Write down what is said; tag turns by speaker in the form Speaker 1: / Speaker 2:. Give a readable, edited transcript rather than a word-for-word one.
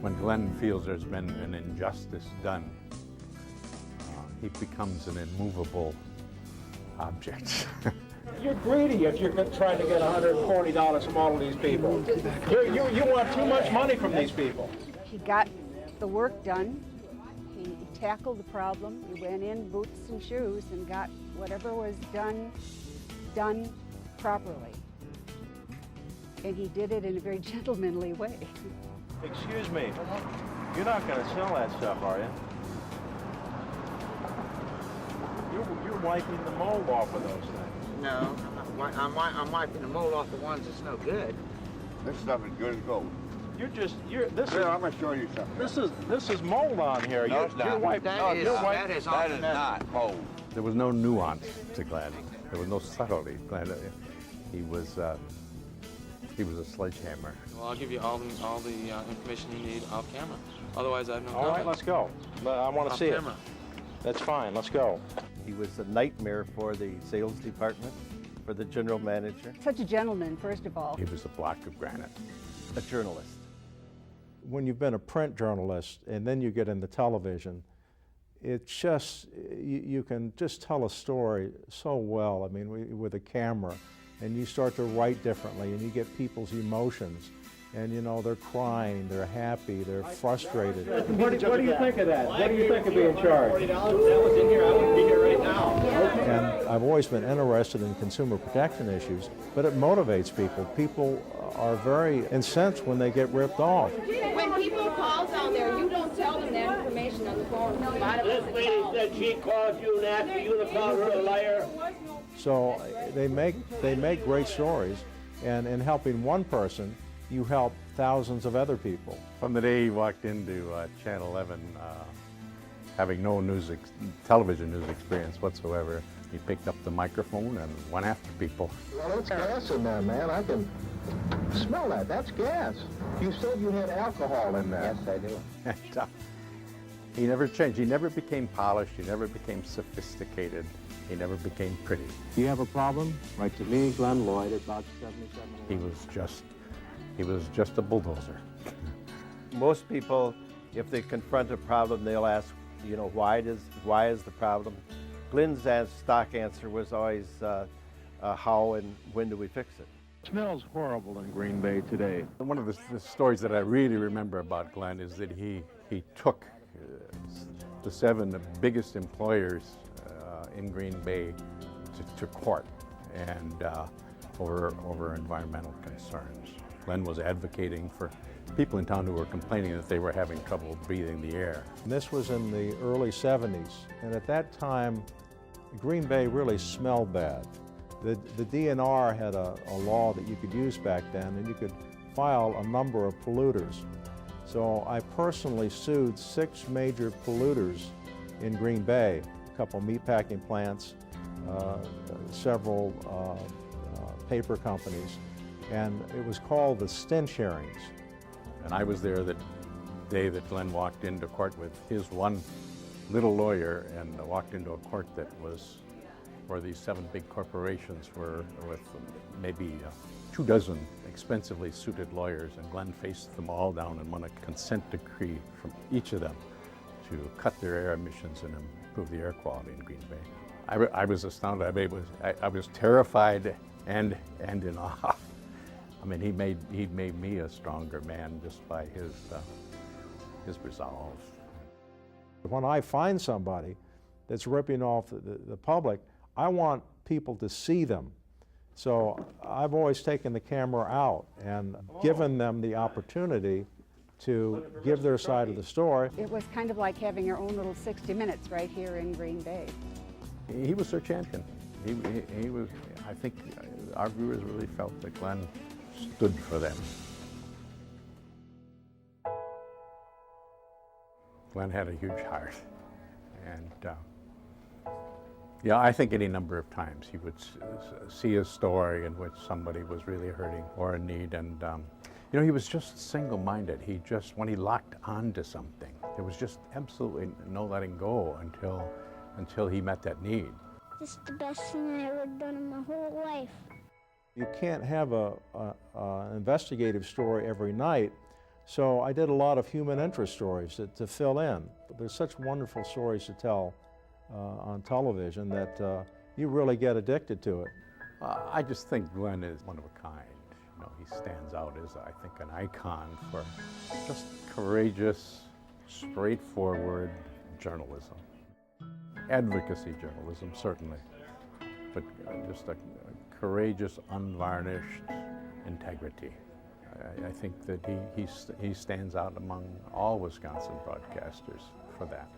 Speaker 1: When Glen feels there's been an injustice done, he becomes an immovable object.
Speaker 2: You're greedy if you're trying to get $140 from all of these people. You want too much money from these people.
Speaker 3: He got the work done. He tackled the problem. He went in boots and shoes and got whatever was done properly. And he did it in a very gentlemanly way.
Speaker 2: Excuse me, you're not going to sell that stuff, are you? You're wiping the mold off of those things.
Speaker 4: No, I'm wiping the mold off the ones that's no good.
Speaker 5: This stuff is good as gold. I'm gonna show you something.
Speaker 2: This is mold on here.
Speaker 5: No, it's not.
Speaker 4: That is
Speaker 5: not mold.
Speaker 1: There was no nuance to Glen. There was no subtlety. Glen, he was a sledgehammer.
Speaker 6: Well, I'll give you all the information you need off camera. Otherwise, I have no
Speaker 2: All right,
Speaker 6: comment.
Speaker 2: let's go. I want to see it.
Speaker 6: Camera.
Speaker 2: That's fine. Let's go.
Speaker 7: He was a nightmare for the sales department, for the general manager.
Speaker 3: Such a gentleman, first of all.
Speaker 1: He was a block of granite.
Speaker 7: A journalist.
Speaker 8: When you've been a print journalist and then you get into television, it's just, you can just tell a story so well, I mean, with a camera, and you start to write differently and you get people's emotions. And you know, they're crying, they're happy, they're frustrated.
Speaker 2: What do you think of that? What do you think of being charged?
Speaker 5: $40, that was in here, I wouldn't be here right now.
Speaker 8: And I've always been interested in consumer protection issues, but it motivates people. People are very incensed when they get ripped off.
Speaker 9: When people call down there, you don't tell them that information on the phone. A lot of us
Speaker 5: This lady said she called you and asked you to call her a liar.
Speaker 8: So they make great stories, and in helping one person, you help thousands of other people.
Speaker 1: From the day he walked into Channel 11, having no television news experience whatsoever, he picked up the microphone and went after people.
Speaker 2: Well, it's gas in there, man. I can smell that. That's gas. You said you had alcohol in there.
Speaker 4: Yes, I do.
Speaker 1: And, he never changed. He never became polished. He never became sophisticated. He never became pretty.
Speaker 2: You have a problem? Write to me, Glen Loyd, at box 77.
Speaker 1: He was just a bulldozer.
Speaker 7: Most people, if they confront a problem, they'll ask, you know, why is the problem? Glen's stock answer was always how and when do we fix it?
Speaker 2: It smells horrible in Green Bay today.
Speaker 1: One of the stories that I really remember about Glen is that he took the 7 biggest employers in Green Bay to court and over environmental concerns. Glen was advocating for people in town who were complaining that they were having trouble breathing the air.
Speaker 8: And this was in the early 70s, and at that time, Green Bay really smelled bad. The DNR had a law that you could use back then, and you could file a number of polluters. So I personally sued 6 major polluters in Green Bay, a couple meatpacking plants, several paper companies, and it was called the stench hearings.
Speaker 1: And I was there the day that Glen walked into court with his one little lawyer and walked into a court that was where these 7 big corporations were with maybe 24 expensively suited lawyers, and Glen faced them all down and won a consent decree from each of them to cut their air emissions and improve the air quality in Green Bay. I was astounded. I was terrified and in awe. I mean, he made me a stronger man just by his resolve.
Speaker 8: When I find somebody that's ripping off the public, I want people to see them. So I've always taken the camera out and given them the opportunity to give their side of the story.
Speaker 3: It was kind of like having your own little 60 Minutes right here in Green Bay.
Speaker 1: He was their champion. He was. I think our viewers really felt that Glen stood for them. Glen had a huge heart, and yeah, I think any number of times he would see a story in which somebody was really hurting or in need, and you know, he was just single-minded. When he locked onto something, there was just absolutely no letting go until he met that need.
Speaker 10: This is the best thing I ever done in my whole life.
Speaker 8: You can't have an investigative story every night So I did a lot of human interest stories to fill in. There's such wonderful stories to tell on television that you really get addicted to it.
Speaker 1: I just think Glen is one of a kind. You know, he stands out as, I think, an icon for just courageous, straightforward journalism. Advocacy journalism, certainly, but just a courageous, unvarnished integrity. I think that he stands out among all Wisconsin broadcasters for that.